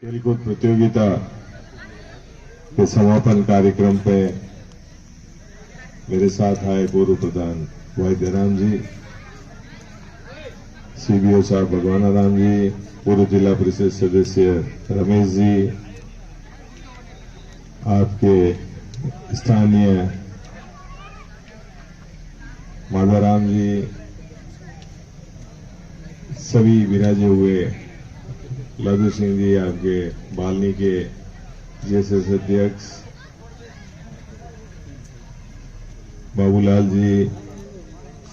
खेलकूद प्रतियोगिता के समापन कार्यक्रम पे मेरे साथ आए पूर्व प्रधान भाई दयाराम जी, सीबीओ साहब भगवाना राम जी, पूर्व जिला परिषद सदस्य रमेश जी, आपके स्थानीय माधाराम जी, सभी विराजे हुए लादू सिंह जी, आपके बालनी के जेएसएस अध्यक्ष बाबूलाल जी,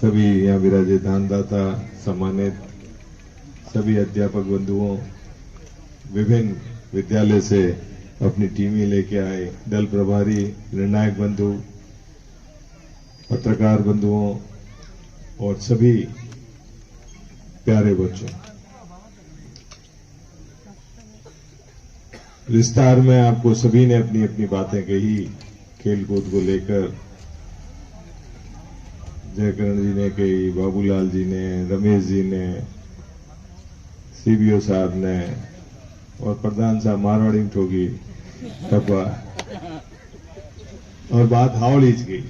सभी यहाँ विराजे दानदाता, सम्मानित सभी अध्यापक बंधुओं, विभिन्न विद्यालय से अपनी टीमें लेके आए दल प्रभारी, निर्णायक बंधु, पत्रकार बंधुओं और सभी प्यारे बच्चों, विस्तार में आपको सभी ने अपनी अपनी बातें कही खेलकूद को लेकर। जयकरण जी ने कही, बाबूलाल जी ने, रमेश जी ने, सीबीओ साहब ने और प्रधान साहब मारवाड़ी में ठोकी टप्पा और बात हावड़ीज गई।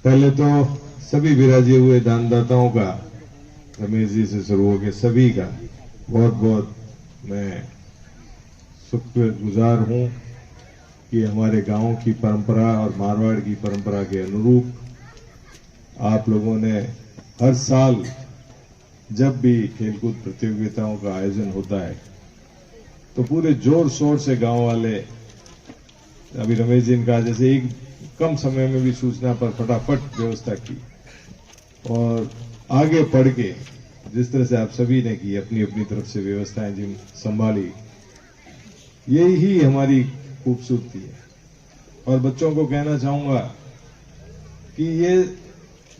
पहले तो सभी विराजे हुए दानदाताओं का, रमेश जी से शुरू होकर सभी का बहुत बहुत मैं शुक्रगुजार हूं कि हमारे गांव की परंपरा और मारवाड़ की परंपरा के अनुरूप आप लोगों ने हर साल जब भी खेलकूद प्रतियोगिताओं का आयोजन होता है तो पूरे जोर शोर से गांव वाले, अभी रमेश जी ने कहा जैसे एक कम समय में भी सूचना पर फटाफट व्यवस्था की और आगे बढ़ के जिस तरह से आप सभी ने की, अपनी अपनी तरफ से व्यवस्थाएं जिन संभाली, यही ही हमारी खूबसूरती है। और बच्चों को कहना चाहूंगा कि ये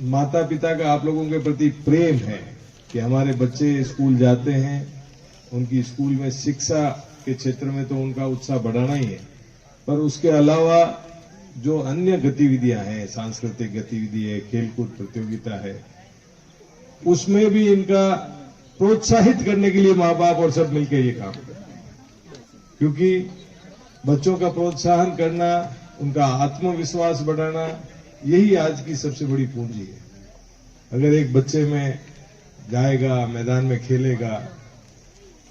माता पिता का आप लोगों के प्रति प्रेम है कि हमारे बच्चे स्कूल जाते हैं, उनकी स्कूल में शिक्षा के क्षेत्र में तो उनका उत्साह बढ़ाना ही है, पर उसके अलावा जो अन्य गतिविधियां हैं, सांस्कृतिक गतिविधि है, खेलकूद प्रतियोगिता है, उसमें भी इनका प्रोत्साहित करने के लिए माँ बाप और सब मिलकर ये काम करते हैं। क्योंकि बच्चों का प्रोत्साहन करना, उनका आत्मविश्वास बढ़ाना, यही आज की सबसे बड़ी पूंजी है। अगर एक बच्चे में जाएगा, मैदान में खेलेगा,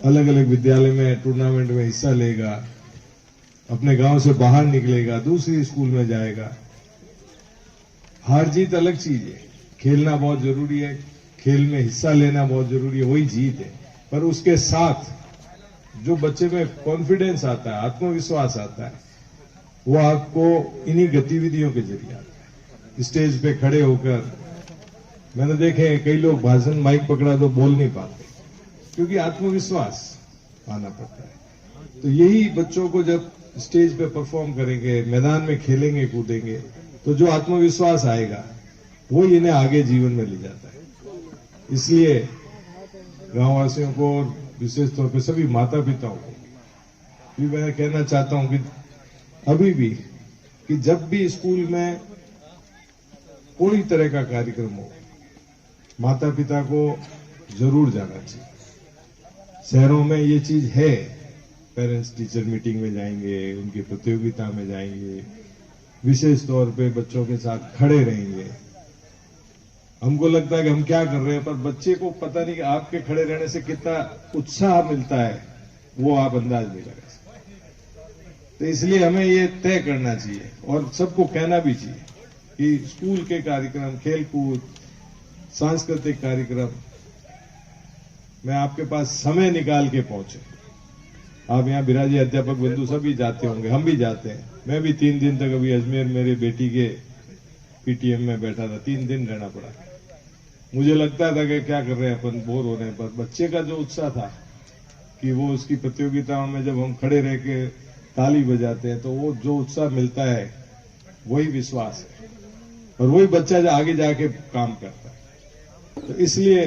अलग अलग विद्यालय में टूर्नामेंट में हिस्सा लेगा, अपने गांव से बाहर निकलेगा, दूसरी स्कूल में जाएगा, हार जीत अलग चीज है। खेलना बहुत जरूरी है, खेल में हिस्सा लेना बहुत जरूरी है, वही जीत है। पर उसके साथ जो बच्चे में कॉन्फिडेंस आता है, आत्मविश्वास आता है, वो आपको इन्हीं गतिविधियों के जरिए आता है। स्टेज पे खड़े होकर मैंने देखे कई लोग भाषण माइक पकड़ा तो बोल नहीं पाते, क्योंकि आत्मविश्वास आना पड़ता है। तो यही बच्चों को जब स्टेज पे परफॉर्म करेंगे, मैदान में खेलेंगे कूदेंगे, तो जो आत्मविश्वास आएगा वो इन्हें आगे जीवन में ले जाता है। इसलिए गांववासियों को और विशेष तौर पे सभी माता पिताओं को भी मैं कहना चाहता हूं कि अभी भी कि जब भी स्कूल में कोई तरह का कार्यक्रम हो, माता पिता को जरूर जाना चाहिए। शहरों में ये चीज है, पेरेंट्स टीचर मीटिंग में जाएंगे, उनकी प्रतियोगिता में जाएंगे, विशेष तौर पे बच्चों के साथ खड़े रहेंगे। हमको लगता है कि हम क्या कर रहे हैं, पर बच्चे को पता नहीं कि आपके खड़े रहने से कितना उत्साह मिलता है, वो आप अंदाज नहीं लगा सकते। तो इसलिए हमें ये तय करना चाहिए और सबको कहना भी चाहिए कि स्कूल के कार्यक्रम, खेलकूद, सांस्कृतिक कार्यक्रम में आपके पास समय निकाल के पहुंचे। आप यहाँ बिराजी अध्यापक बंधु सभी जाते होंगे, हम भी जाते हैं। मैं भी 3 दिन तक अभी अजमेर मेरे बेटी के पीटीएम में बैठा था, 3 दिन रहना पड़ा। मुझे लगता था कि क्या कर रहे हैं अपन, बोर हो रहे हैं, पर बच्चे का जो उत्साह था कि वो उसकी प्रतियोगिताओं में जब हम खड़े रह के ताली बजाते हैं तो वो जो उत्साह मिलता है वही विश्वास है और वही बच्चा जो आगे जाके काम करता है। तो इसलिए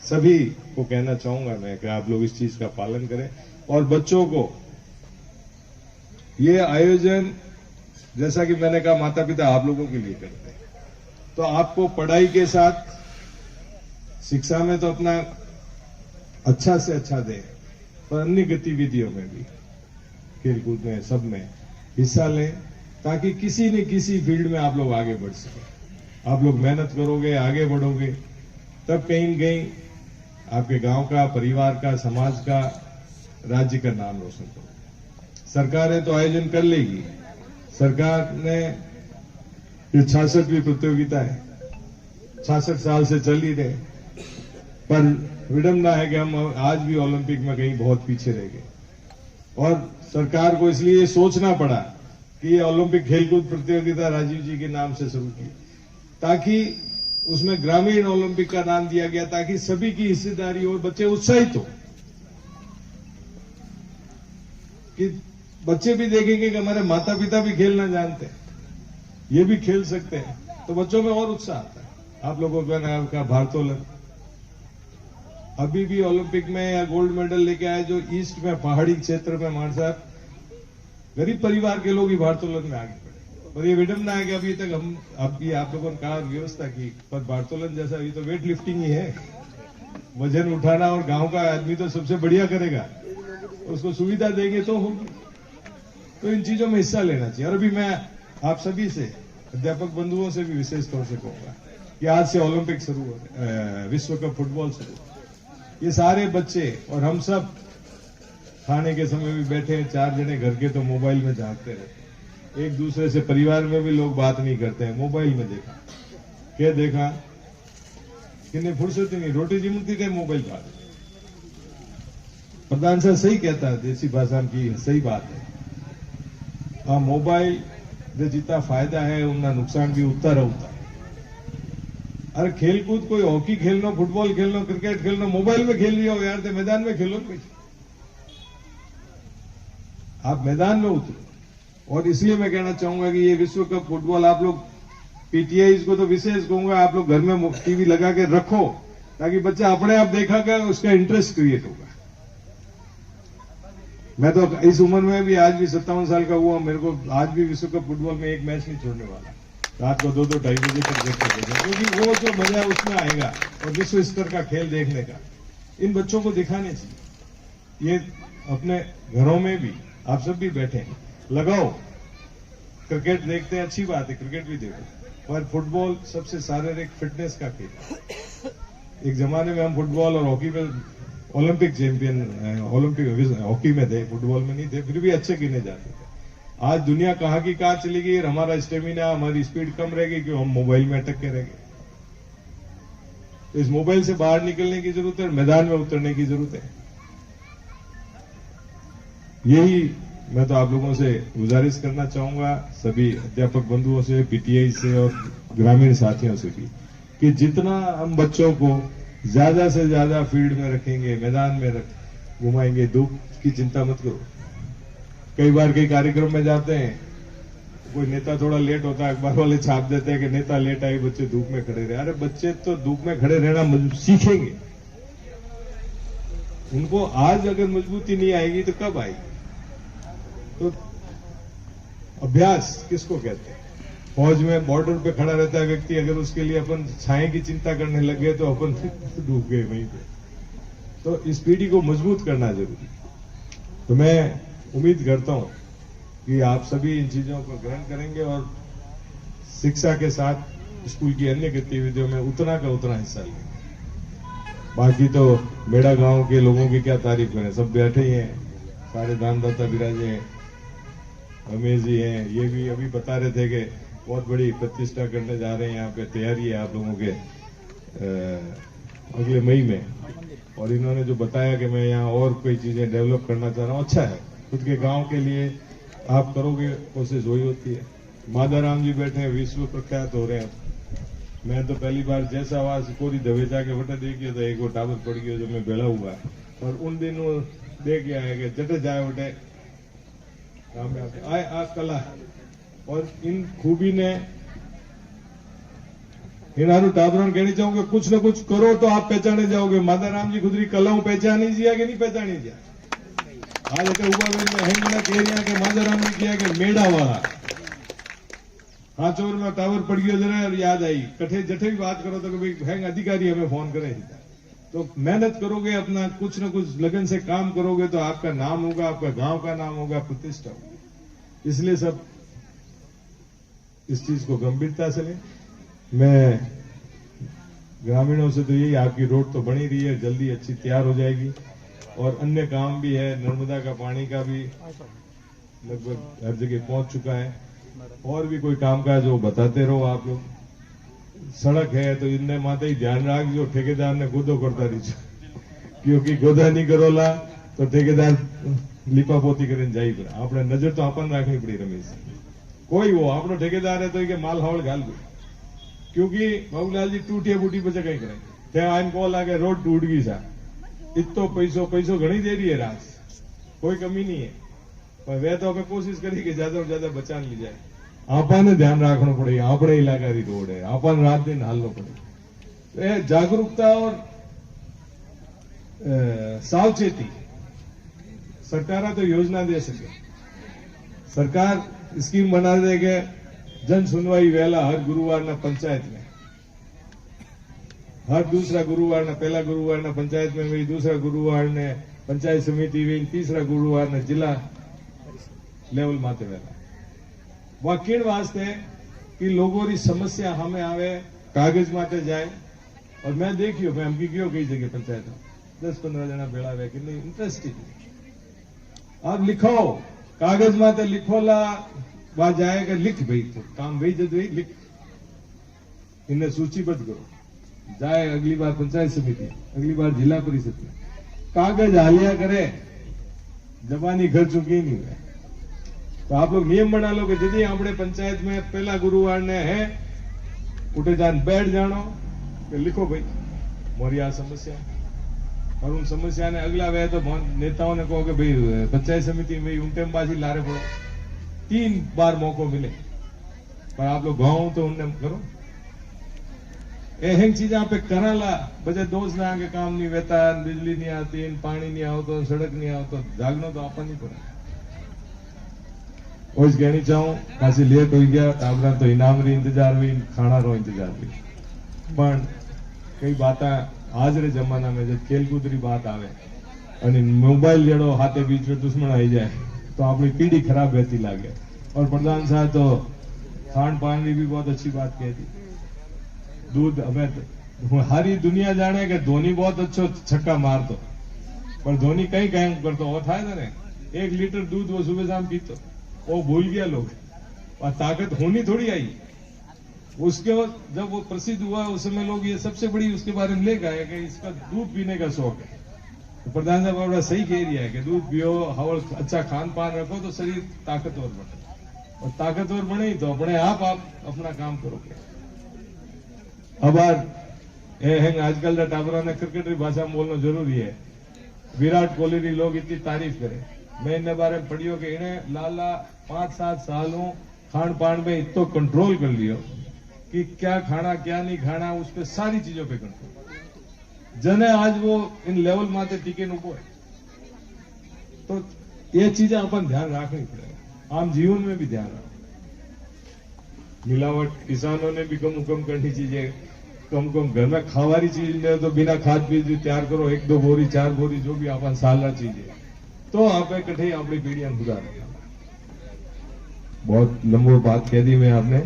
सभी को कहना चाहूंगा मैं कि आप लोग इस चीज का पालन करें और बच्चों को ये आयोजन, जैसा कि मैंने कहा, माता पिता आप लोगों के लिए करते हैं, तो आपको पढ़ाई के साथ शिक्षा में तो अपना अच्छा से अच्छा दें, पर अन्य गतिविधियों में भी, खेलकूद में, सब में हिस्सा लें, ताकि किसी न किसी फील्ड में आप लोग आगे बढ़ सकें। आप लोग मेहनत करोगे, आगे बढ़ोगे, तब कहीं न कहीं आपके गांव का, परिवार का, समाज का, राज्य का नाम रोशन करोगे। सरकारें तो आयोजन कर लेगी। सरकार ने ये 66वीं प्रतियोगिता है, 66 साल से चल ही रहे, पर विडंबना है कि हम आज भी ओलंपिक में कहीं बहुत पीछे रह गए। और सरकार को इसलिए ये सोचना पड़ा कि ये ओलंपिक खेलकूद प्रतियोगिता राजीव जी के नाम से शुरू की, ताकि उसमें ग्रामीण ओलंपिक का नाम दिया गया, ताकि सभी की हिस्सेदारी हो, बच्चे उत्साहित हो, कि बच्चे भी देखेंगे कि हमारे माता पिता भी खेलना जानते हैं, ये भी खेल सकते हैं, तो बच्चों में और उत्साह आता है। आप लोगों का नाम का भारोत्तोलन अभी भी ओलंपिक में या गोल्ड मेडल लेके आए जो ईस्ट में, पहाड़ी क्षेत्र में, हमारे साथ गरीब परिवार के लोग ही भारोत्तोलन में आगे बढ़े। और ये विडंबना है कि अभी तक हम, अभी आप लोगों ने कहा व्यवस्था की, पर भारोत्तोलन जैसा अभी तो वेट लिफ्टिंग ही है, वजन उठाना, और गांव का आदमी तो सबसे बढ़िया करेगा, उसको सुविधा देंगे तो होगी। तो इन चीजों में हिस्सा लेना चाहिए। और अभी मैं आप सभी से, अध्यापक बंधुओं से भी विशेष तौर से कहूंगा कि आज से ओलंपिक शुरू हो रहे, विश्व कप फुटबॉल शुरू, ये सारे बच्चे और हम सब खाने के समय भी बैठे हैं, 4 जने घर के, तो मोबाइल में झांकते रहते, एक दूसरे से, परिवार में भी लोग बात नहीं करते हैं, मोबाइल में देखा, क्या देखा, किन्हें फुर्सत ही नहीं, रोटी जिमती के मोबाइल पर। प्रधान साहब सही कहता है, देसी भाषा की सही बात है। आ मोबाइल जो जितना फायदा है उतना नुकसान भी उतना रहता है। अरे खेलकूद, कोई हॉकी खेलना, फुटबॉल खेलना, क्रिकेट खेलना, मोबाइल में खेल लिया हो यार, तो मैदान में खेलो भाई, आप मैदान में उतरो। और इसलिए मैं कहना चाहूंगा कि ये विश्व कप फुटबॉल, आप लोग पीटीआई को तो विशेष कहूंगा, आप लोग घर में टीवी लगा के रखो, ताकि बच्चा अपने आप देखा कर उसका इंटरेस्ट क्रिएट होगा। मैं तो इस उम्र में भी, आज भी 57 साल का हुआ, मेरे को आज भी विश्व कप फुटबॉल में एक मैच नहीं छोड़ने वाला, रात को 2-2, 2:30 बजे तक देखते देखें, क्योंकि वो जो मजा उसमें आएगा, और विश्व स्तर का खेल देखने का, इन बच्चों को दिखाने चाहिए। ये अपने घरों में भी, आप सब भी बैठे लगाओ, क्रिकेट देखते हैं, अच्छी बात है, क्रिकेट भी देखो, पर फुटबॉल सबसे शारीरिक फिटनेस का खेल। एक जमाने में हम फुटबॉल और हॉकी में ओलंपिक चैंपियन, ओलंपिक हॉकी में थे, फुटबॉल में नहीं थे, फिर भी अच्छे गिने जाते थे। आज दुनिया कहां की कहां चली गई, और हमारा स्टेमिना, हमारी स्पीड कम रहेगी, क्यों हम मोबाइल में अटक के रह गए। तो इस मोबाइल से बाहर निकलने की जरूरत है, मैदान में उतरने की जरूरत है। यही मैं तो आप लोगों से गुजारिश करना चाहूंगा, सभी अध्यापक बंधुओं से, पीटीआई से और ग्रामीण साथियों से भी, कि जितना हम बच्चों को ज्यादा से ज्यादा फील्ड में रखेंगे, मैदान में घुमाएंगे, धूप की चिंता मत करो। कई बार कई कार्यक्रम में जाते हैं, कोई नेता थोड़ा लेट होता है, अखबार वाले छाप देते हैं कि नेता लेट आए, बच्चे धूप में खड़े रहे। अरे बच्चे तो धूप में खड़े रहना सीखेंगे, उनको आज अगर मजबूती नहीं आएगी तो कब आएगी। तो अभ्यास किसको कहते हैं? फौज में बॉर्डर पे खड़ा रहता है व्यक्ति, अगर उसके लिए अपन छाए की चिंता करने लग गए तो अपन डूब गए वहीं पे। तो इस पीढ़ी को मजबूत करना जरूरी। तो मैं उम्मीद करता हूं कि आप सभी इन चीजों को ग्रहण करेंगे और शिक्षा के साथ स्कूल की अन्य गतिविधियों में उतना का उतना हिस्सा लेंगे। बाकी तो मेरा गांव के लोगों की क्या तारीफ करें, सब बैठे ही हैं, सारे दानदाता विराजे हैं, रमेश जी हैं, ये भी अभी बता रहे थे कि बहुत बड़ी प्रतिष्ठा करने जा रहे हैं, यहाँ पे तैयारी है आप लोगों के अगले मई में। और इन्होंने जो बताया कि मैं यहाँ और कोई चीजें डेवलप करना चाह रहा हूँ, अच्छा है, खुद के गांव के लिए आप करोगे, कोशिश वही होती है। माधाराम जी बैठे हैं, विश्व प्रख्यात हो रहे हैं। मैं तो पहली बार जैसा आवाज पूरी दवेजा के बटे देखिए तो एक वो टावर पड़ गया जो मैं बेला हुआ है, और उन दिनों देख गया है कि जटे जाए बटे आए आ कला। और इन खूबी ने इन्हारू टाबरों कहनी चाहूंगे, कुछ न कुछ करो तो आप पहचाने जाओगे। माधाराम जी खुदरी कलाओं पहचानी जिया कि नहीं पहचानी जिया? आज उबावेल में हेंगना केरिया के माधाराम जी किया कि मेड़ा वाला हाचोर में टावर पड़ गयो जरा और याद आई, कठे जठे भी बात करो तो भाई हैंग अधिकारी हमें फोन करे। तो मेहनत करोगे, अपना कुछ न कुछ लगन से काम करोगे तो आपका नाम होगा, आपका गांव का नाम होगा, प्रतिष्ठा होगी। इसलिए सब इस चीज को गंभीरता से लें। मैं ग्रामीणों से तो यही, आपकी रोड तो बनी रही है, जल्दी अच्छी तैयार हो जाएगी और अन्य काम भी है। नर्मदा का पानी का भी लगभग हर जगह पहुंच चुका है और भी कोई काम काज हो बताते रहो आप लोग। सड़क है तो इनने माते ही ध्यान राख जो ठेकेदार ने गोदो करता रही, क्योंकि गोदा नहीं करोला तो ठेकेदार લીપાપોતી કરીને જાય પડે। આપણે નજર તો આપણને રાખવી પડી રમેશ, કોઈ वो આપણો ठेकेदार है तो ये माल हावड़ घाल दो, क्योंकि बाबूलाल जी टूटिया बूटी पे कहीं करें ત્યાં આઈને કોલ લાગે રોડ टूट गई सा, इतो पैसो घनी दे रही है रास, कोई कमी नहीं है, पर वे तो हमें कोशिश करी कि ज्यादा से ज्यादा बचान ली जाए। आपने ध्यान रखना पड़े, अपने इलाका की रोड है, आपने रात दिन हालना पड़े। तो यह जागरूकता और सावचेती सरकार तो योजना दे सके, सरकार स्कीम बना दे के जन सुनवाई वेला हर गुरुवार ना पंचायत में, हर दूसरा गुरुवार ना, पहला गुरुवार ना पंचायत में हुई, दूसरा गुरुवार ने पंचायत समिति हुई, तीसरा गुरुवार ने जिला लेवल माते वेला। वह किण वास्ते कि लोगों की समस्या हमें आवे, कागज माते जाए। और मैं देखियो, मैं हमकी गयो कई जगह पंचायत 10-15 जना भेड़ा हुए कि नहीं इंटरेस्टिंग। अब लिखो कागज माते लिखोला वहां जाएगा, लिख भाई तो काम वही जद वही लिख, इन्हें सूचीबद्ध करो, जाए अगली बार पंचायत समिति, अगली बार जिला परिषद में कागज हालिया करे, जबानी घर चुकी नहीं है। तो आप लोग नियम बना लो कि यदि अपने पंचायत में पहला गुरुवार ने है उठे जान बैठ जानो कि लिखो भाई मोरी आ समस्या, और उन समस्या ने अगला वे तो नेताओं ने कहो कि भाई पंचायत समिति में उनटे बाजी लारे पड़ो, 3 बार मौको मिले, पर आप लोग गाँव तो उनने करो। एहंग चीजा पे कराला बजे दोस्त ना आगे काम नहीं वेता, बिजली नहीं आती, पानी नहीं आवतो, सड़क नहीं आवतो, जागनो तो आपा नहीं पड़े। ओज कहनी चाहूं पासी लेट हो गया, टाबरा तो इनाम री इंतजार हुई, खाना रो इंतजार हुई, पण कई बात आज रे जमाना में जब खेलकूद री बात आवे और मोबाइल जड़ो हाथे बीच में दुश्मन आई जाए तो अपनी पीढ़ी खराब रहती लागे। और प्रधान साहब तो खान पान की भी बहुत अच्छी बात कहती, दूध हमें हारी दुनिया जाने के धोनी बहुत अच्छो छक्का मारतो, पर धोनी कहीं कहीं करतो वो था ना 1 लीटर दूध वो सुबह शाम पीतो, वो भूल गया लोग, और ताकत होनी थोड़ी आई। उसके बाद जब वो प्रसिद्ध हुआ उस समय लोग ये सबसे बड़ी उसके बारे में ले गए कि इसका दूध पीने का शौक है। तो प्रधान साहब बड़ा सही कह रही है कि दूध पियो, हवल अच्छा खान पान रखो तो शरीर ताकतवर बने, और ताकतवर बने तो अपने आप अपना काम करोगे। अब आजकल का टाबरा ने क्रिकेट की भाषा में बोलना जरूरी है। विराट कोहली की लोग इतनी तारीफ करें, मैं इन बारे में पढ़ियो कि इन्हें लाला 5-7 सालों खान पान में इतना कंट्रोल कर लियो कि क्या खाना क्या नहीं खाना, उस पर सारी चीजों पे कंट्रोल। जने आज वो इन लेवल माते टिके नुको है, तो ये चीजें अपन ध्यान रखनी पड़ेगा, आम जीवन में भी ध्यान रखो। मिलावट किसानों ने भी कम करनी चीजें, कम घर में खावारी चीज ले तो बिना खाद बीज तैयार करो, 1-2 बोरी 4 बोरी जो भी अपन साल चीजें, तो आप कठे अपनी पीढ़ियां सुधार। बहुत लंबो बात कह दी मैं, आपने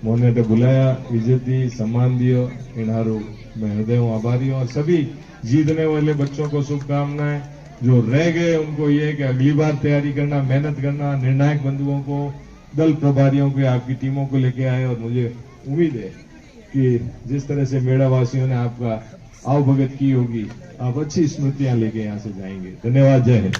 मोने तो बुलाया, इज्जत दी, सम्मान दियो, इनारो मैं हृदय आभारी हूं। और सभी जीतने वाले बच्चों को शुभकामनाएं, जो रह गए उनको ये कि अगली बार तैयारी करना, मेहनत करना, निर्णायक बंधुओं को, दल प्रभारियों को, आपकी टीमों को लेके आए। और मुझे उम्मीद है कि जिस तरह से मेड़ावासियों ने आपका आवभगत की होगी, आप अच्छी स्मृतियां लेके यहां से जाएंगे। धन्यवाद, जय हिंद।